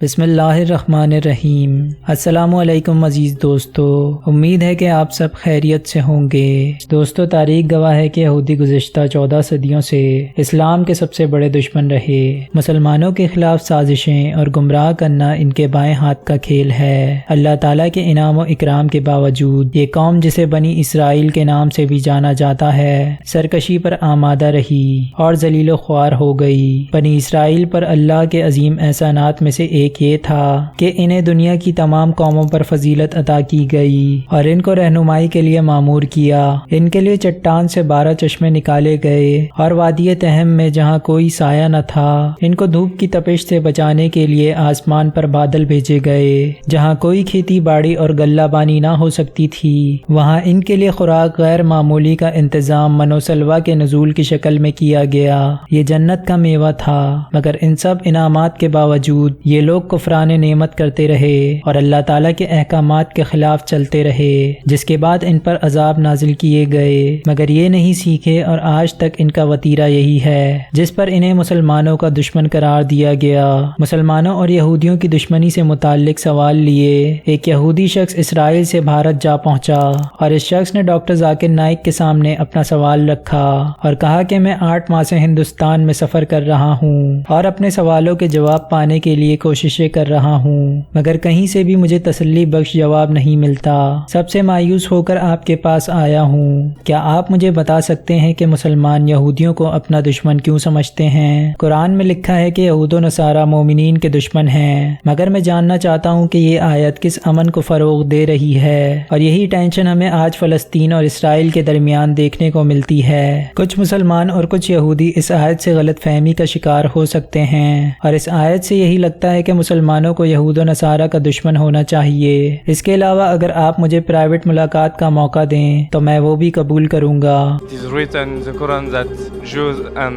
بسم اللہ الرحمن الرحیم۔ السلام علیکم عزیز دوستو، امید ہے کہ آپ سب خیریت سے ہوں گے۔ دوستو، تاریخ گواہ ہے کہ یہودی گزشتہ 14 صدیوں سے اسلام کے سب سے بڑے دشمن رہے۔ مسلمانوں کے خلاف سازشیں اور گمراہ کرنا ان کے بائیں ہاتھ کا کھیل ہے۔ اللہ تعالیٰ کے انعام و اکرام کے باوجود یہ قوم، جسے بنی اسرائیل کے نام سے بھی جانا جاتا ہے، سرکشی پر آمادہ رہی اور ذلیل و خوار ہو گئی۔ بنی اسرائیل پر اللہ کے عظیم احسانات میں سے ایک یہ تھا کہ انہیں دنیا کی تمام قوموں پر فضیلت عطا کی گئی اور ان کو رہنمائی کے لیے مامور کیا۔ ان کے لیے چٹان سے 12 چشمے نکالے گئے اور وادی تہم میں، جہاں کوئی سایہ نہ تھا، ان کو دھوپ کی تپش سے بچانے کے لیے آسمان پر بادل بھیجے گئے۔ جہاں کوئی کھیتی باڑی اور غلہ بانی نہ ہو سکتی تھی، وہاں ان کے لیے خوراک غیر معمولی کا انتظام من و سلویٰ کے نزول کی شکل میں کیا گیا۔ یہ جنت کا میوہ تھا، مگر ان سب انعامات کے باوجود یہ لوگ کفران نعمت کرتے رہے اور اللہ تعالیٰ کے احکامات کے خلاف چلتے رہے، جس کے بعد ان پر عذاب نازل کیے گئے، مگر یہ نہیں سیکھے اور آج تک ان کا وتیرہ یہی ہے، جس پر انہیں مسلمانوں کا دشمن قرار دیا گیا۔ مسلمانوں اور یہودیوں کی دشمنی سے متعلق سوال لیے ایک یہودی شخص اسرائیل سے بھارت جا پہنچا اور اس شخص نے ڈاکٹر ذاکر نائک کے سامنے اپنا سوال رکھا اور کہا کہ میں 8 ماہ سے ہندوستان میں سفر کر رہا ہوں اور اپنے سوالوں کے جواب پانے کے لیے کوششیں کر رہا ہوں، مگر کہیں سے بھی مجھے تسلی بخش جواب نہیں ملتا۔ سب سے مایوس ہو کر آپ کے پاس آیا ہوں۔ کیا آپ مجھے بتا سکتے ہیں کہ مسلمان یہودیوں کو اپنا دشمن کیوں سمجھتے ہیں؟ قرآن میں لکھا ہے کہ یہود و نصارہ مومنین کے دشمن ہیں، مگر میں جاننا چاہتا ہوں کہ یہ آیت کس امن کو فروغ دے رہی ہے، اور یہی ٹینشن ہمیں آج فلسطین اور اسرائیل کے درمیان دیکھنے کو ملتی ہے۔ کچھ مسلمان اور کچھ یہودی اس آیت سے غلط فہمی کا شکار ہو سکتے ہیں، اور اس آیت سے یہی لگتا ہے کہ مسلمانوں کو یہود و نصارہ کا دشمن ہونا چاہیے۔ اس کے علاوہ اگر آپ مجھے پرائیویٹ ملاقات کا موقع دیں تو میں وہ بھی قبول کروں گا۔ It is written in the Quran that Jews and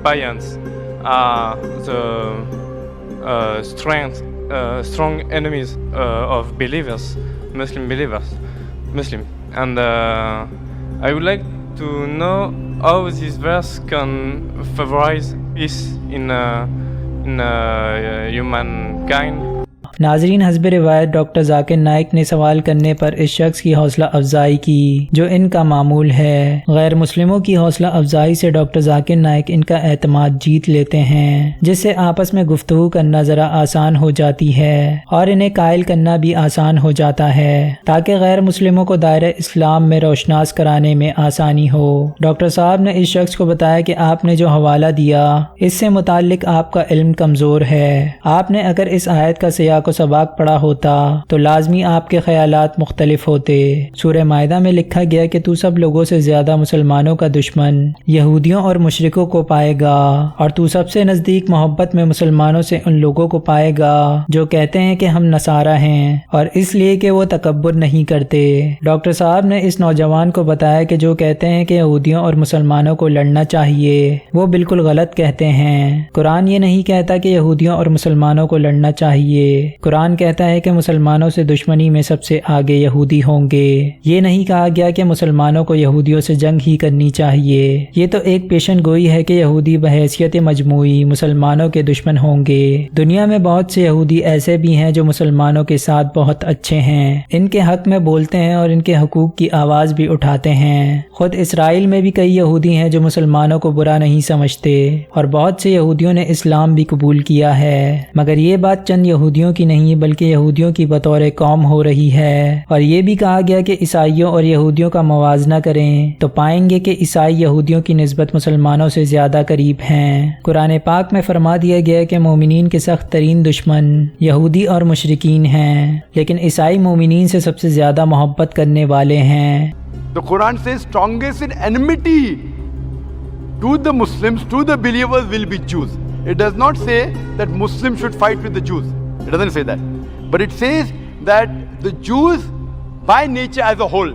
pagans are the strong enemies of believers, Muslim believers, and I would like to know how this verse can favorize peace in humankind. ناظرین، حسب روایت doctor Zakir Naik نے سوال کرنے پر اس شخص کی حوصلہ افزائی کی جو ان کا معمول ہے۔ غیر مسلموں کی حوصلہ افزائی سے ڈاکٹر ذاکر نائک ان کا اعتماد جیت لیتے ہیں، جس سے آپس میں گفتگو کرنا ذرا آسان ہو جاتی ہے اور انہیں قائل کرنا بھی آسان ہو جاتا ہے، تاکہ غیر مسلموں کو دائرہ اسلام میں روشناس کرانے میں آسانی ہو۔ ڈاکٹر صاحب نے اس شخص کو بتایا کہ آپ نے جو حوالہ دیا اس سے متعلق آپ کا علم کمزور ہے۔ آپ نے اگر اس آیت کا سیاق کو سباق پڑھا ہوتا تو لازمی آپ کے خیالات مختلف ہوتے۔ سورہ مائدہ میں لکھا گیا کہ تو سب لوگوں سے زیادہ مسلمانوں کا دشمن یہودیوں اور مشرکوں کو پائے گا، اور تو سب سے نزدیک محبت میں مسلمانوں سے ان لوگوں کو پائے گا جو کہتے ہیں کہ ہم نصارہ ہیں، اور اس لیے کہ وہ تکبر نہیں کرتے۔ ڈاکٹر صاحب نے اس نوجوان کو بتایا کہ جو کہتے ہیں کہ یہودیوں اور مسلمانوں کو لڑنا چاہیے وہ بالکل غلط کہتے ہیں۔ قرآن یہ نہیں کہتا کہ یہودیوں اور مسلمانوں کو لڑنا چاہیے۔ قرآن کہتا ہے کہ مسلمانوں سے دشمنی میں سب سے آگے یہودی ہوں گے۔ یہ نہیں کہا گیا کہ مسلمانوں کو یہودیوں سے جنگ ہی کرنی چاہیے۔ یہ تو ایک پیشن گوئی ہے کہ یہودی بحیثیت مجموعی مسلمانوں کے دشمن ہوں گے۔ دنیا میں بہت سے یہودی ایسے بھی ہیں جو مسلمانوں کے ساتھ بہت اچھے ہیں، ان کے حق میں بولتے ہیں اور ان کے حقوق کی آواز بھی اٹھاتے ہیں۔ خود اسرائیل میں بھی کئی یہودی ہیں جو مسلمانوں کو برا نہیں سمجھتے، اور بہت سے یہودیوں نے اسلام بھی قبول کیا ہے، مگر یہ بات چند یہودیوں کی نہیں بلکہ یہودیوں کی بطور قوم ہو رہی ہے۔ اور یہ بھی کہا گیا کہ عیسائیوں اور یہودیوں کا موازنہ کریں تو پائیں گے کہ عیسائی یہودیوں کی نسبت مسلمانوں سے زیادہ قریب ہیں۔ قرآن پاک میں فرما دیا گیا کہ مومنین کے سخت ترین دشمن یہودی اور مشرکین ہیں، لیکن عیسائی مومنین سے سب سے زیادہ محبت کرنے والے ہیں۔ The Quran says strongest in enmity to the Muslims, to the believers will be Jews. It does not say that Muslims should fight with the Jews. It doesn't say that. But it says that the Jews by nature as a whole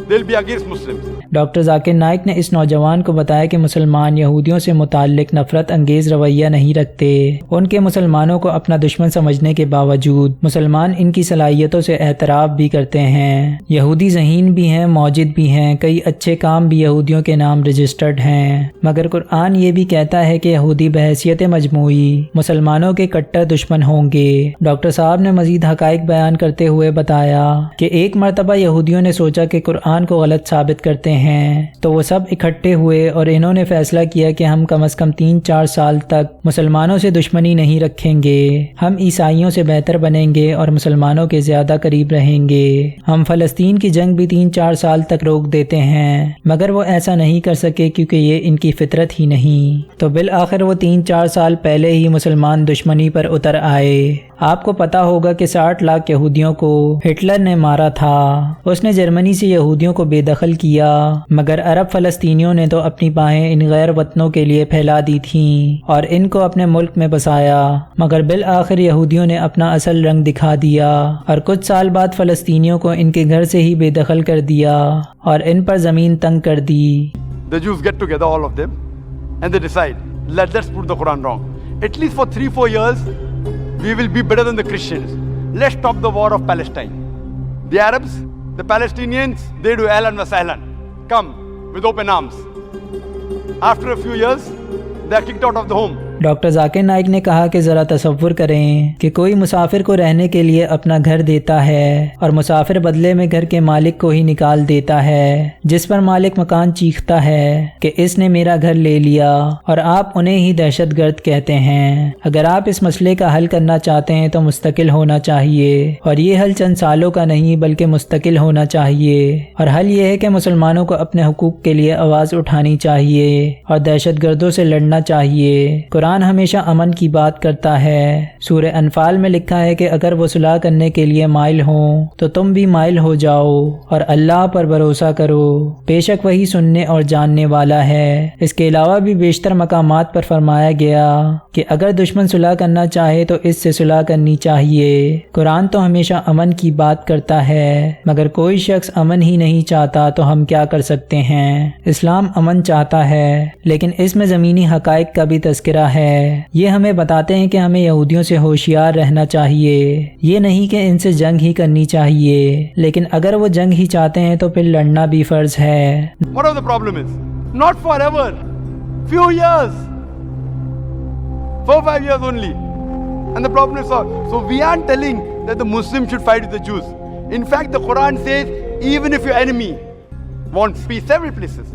they'll be against Muslims. Doctor Zakir Naik نے اس نوجوان کو بتایا کہ مسلمان یہودیوں سے متعلق نفرت انگیز رویہ نہیں رکھتے. ان کے مسلمانوں کو اپنا دشمن سمجھنے کے باوجود مسلمان ان کی صلاحیتوں سے اعتراف بھی کرتے ہیں. یہودی ذہین بھی ہیں، موجد بھی ہیں، کئی اچھے کام بھی یہودیوں کے نام رجسٹرڈ ہیں، مگر قرآن یہ بھی کہتا ہے کہ یہودی بحیثیت مجموعی مسلمانوں کے کٹر دشمن ہوں گے. ڈاکٹر صاحب نے مزید حقائق بیان کرتے ہوئے بتایا کہ ایک مرتبہ یہودیوں نے سوچا کہ قرآن کو غلط ثابت کرتے ہیں، تو وہ سب اکٹھے ہوئے اور انہوں نے فیصلہ کیا کہ ہم کم از کم 3-4 سال تک مسلمانوں سے دشمنی نہیں رکھیں گے. ہم عیسائیوں سے بہتر بنیں گے اور مسلمانوں کے زیادہ قریب رہیں گے. ہم فلسطین کی جنگ بھی 3-4 سال تک روک دیتے ہیں، مگر وہ ایسا نہیں کر سکے کیونکہ یہ ان کی فطرت ہی نہیں. تو بالآخر وہ 3-4 سال پہلے ہی مسلمان دشمنی پر اتر آئے. آپ کو پتا ہوگا کہ 60 لاکھ یہودیوں کو ہٹلر نے مارا تھا. اس نے جرمنی سے یہودیوں کو بے دخل کیا، مگر عرب فلسطینیوں نے تو اپنی باہیں ان غیر وطنوں کے لیے پھیلا دی تھیں اور ان کو اپنے ملک میں بسایا. مگر بالآخر یہودیوں نے اپنا اصل رنگ دکھا دیا اور کچھ سال بعد فلسطینیوں کو ان کے گھر سے ہی بے دخل کر دیا اور ان پر زمین تنگ کر دی. The Jews get together, all of them, and they decide, let's prove the Quran wrong. At least for 3-4 years, we will be better than the Christians. Let's stop the war of Palestine. The Arabs, the Palestinians, they do ahlan wa sahlan. Come with open arms. After a few years, they are kicked out of the home. Doctor Zakir Naik نے کہا کہ ذرا تصور کریں کہ کوئی مسافر کو رہنے کے لیے اپنا گھر دیتا ہے اور مسافر بدلے میں گھر کے مالک کو ہی نکال دیتا ہے، جس پر مالک مکان چیختا ہے کہ اس نے میرا گھر لے لیا، اور آپ انہیں ہی دہشت گرد کہتے ہیں. اگر آپ اس مسئلے کا حل کرنا چاہتے ہیں تو مستقل ہونا چاہیے، اور یہ حل چند سالوں کا نہیں بلکہ مستقل ہونا چاہیے. اور حل یہ ہے کہ مسلمانوں کو اپنے حقوق کے لیے آواز اٹھانی چاہیے اور دہشت گردوں سے لڑنا چاہیے. قرآن ہمیشہ امن کی بات کرتا ہے. سورہ انفال میں لکھا ہے کہ اگر وہ صلح کرنے کے لیے مائل ہوں تو تم بھی مائل ہو جاؤ اور اللہ پر بھروسہ کرو، بے شک وہی سننے اور جاننے والا ہے. اس کے علاوہ بھی بیشتر مقامات پر فرمایا گیا کہ اگر دشمن صلح کرنا چاہے تو اس سے صلح کرنی چاہیے. قرآن تو ہمیشہ امن کی بات کرتا ہے، مگر کوئی شخص امن ہی نہیں چاہتا تو ہم کیا کر سکتے ہیں. اسلام امن چاہتا ہے، لیکن اس میں زمینی حقائق کا بھی تذکرہ ہے. یہ ہمیں بتاتے ہیں کہ ہمیں یہودیوں سے ہوشیار رہنا چاہیے. یہ نہیں کہ ان سے جنگ ہی کرنی چاہیے، لیکن اگر وہ جنگ ہی چاہتے ہیں تو پھر لڑنا بھی فرض ہے. Whatever the problem is, not forever, few years, 4-5 years only, and the problem is solved. So we aren't telling that the Muslims should fight with the Jews. In fact, the Quran says even if your enemy wants peace, several places,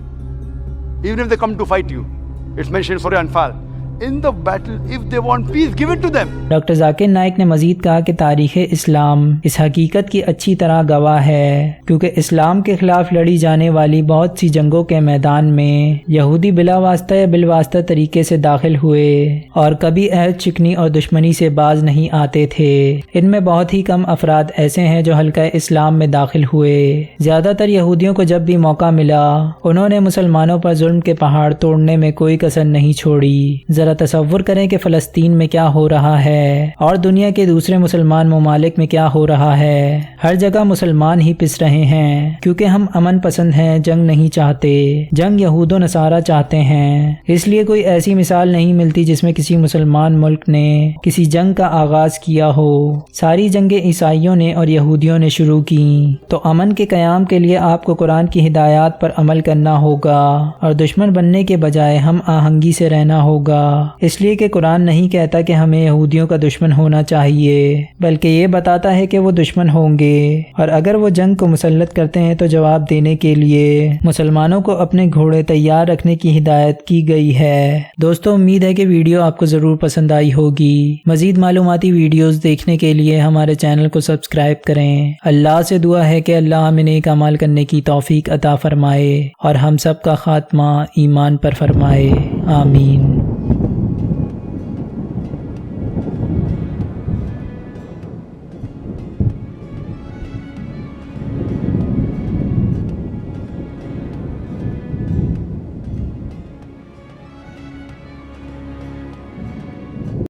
even if they come to fight you, it's mentioned in Surah Anfal, in the battle, if they want peace, give it to them. Doctor Zakir Naik نے مزید کہا کہ تاریخ اسلام اس حقیقت کی اچھی طرح گواہ ہے، کیونکہ اسلام کے خلاف لڑی جانے والی بہت سی جنگوں کے میدان میں یہودی بلا واسطہ یا بالواسطہ طریقے سے داخل ہوئے اور کبھی عہد شکنی اور دشمنی سے باز نہیں آتے تھے. ان میں بہت ہی کم افراد ایسے ہیں جو حلقہ اسلام میں داخل ہوئے. زیادہ تر یہودیوں کو جب بھی موقع ملا انہوں نے مسلمانوں پر ظلم کے پہاڑ توڑنے میں کوئی کسر نہیں چھوڑی. ذرا تصور کریں کہ فلسطین میں کیا ہو رہا ہے اور دنیا کے دوسرے مسلمان ممالک میں کیا ہو رہا ہے. ہر جگہ مسلمان ہی پس رہے ہیں کیونکہ ہم امن پسند ہیں، جنگ نہیں چاہتے. جنگ یہود و نصارہ چاہتے ہیں. اس لیے کوئی ایسی مثال نہیں ملتی جس میں کسی مسلمان ملک نے کسی جنگ کا آغاز کیا ہو. ساری جنگیں عیسائیوں نے اور یہودیوں نے شروع کی. تو امن کے قیام کے لیے آپ کو قرآن کی ہدایات پر عمل کرنا ہوگا اور دشمن بننے کے بجائے ہم آہنگی سے رہنا ہوگا. اس لیے کہ قرآن نہیں کہتا کہ ہمیں یہودیوں کا دشمن ہونا چاہیے، بلکہ یہ بتاتا ہے کہ وہ دشمن ہوں گے، اور اگر وہ جنگ کو مسلط کرتے ہیں تو جواب دینے کے لیے مسلمانوں کو اپنے گھوڑے تیار رکھنے کی ہدایت کی گئی ہے. دوستو، امید ہے کہ ویڈیو آپ کو ضرور پسند آئی ہوگی. مزید معلوماتی ویڈیوز دیکھنے کے لیے ہمارے چینل کو سبسکرائب کریں. اللہ سے دعا ہے کہ اللہ ہمیں نیک اعمال کرنے کی توفیق عطا فرمائے اور ہم سب کا خاتمہ ایمان پر فرمائے. آمین.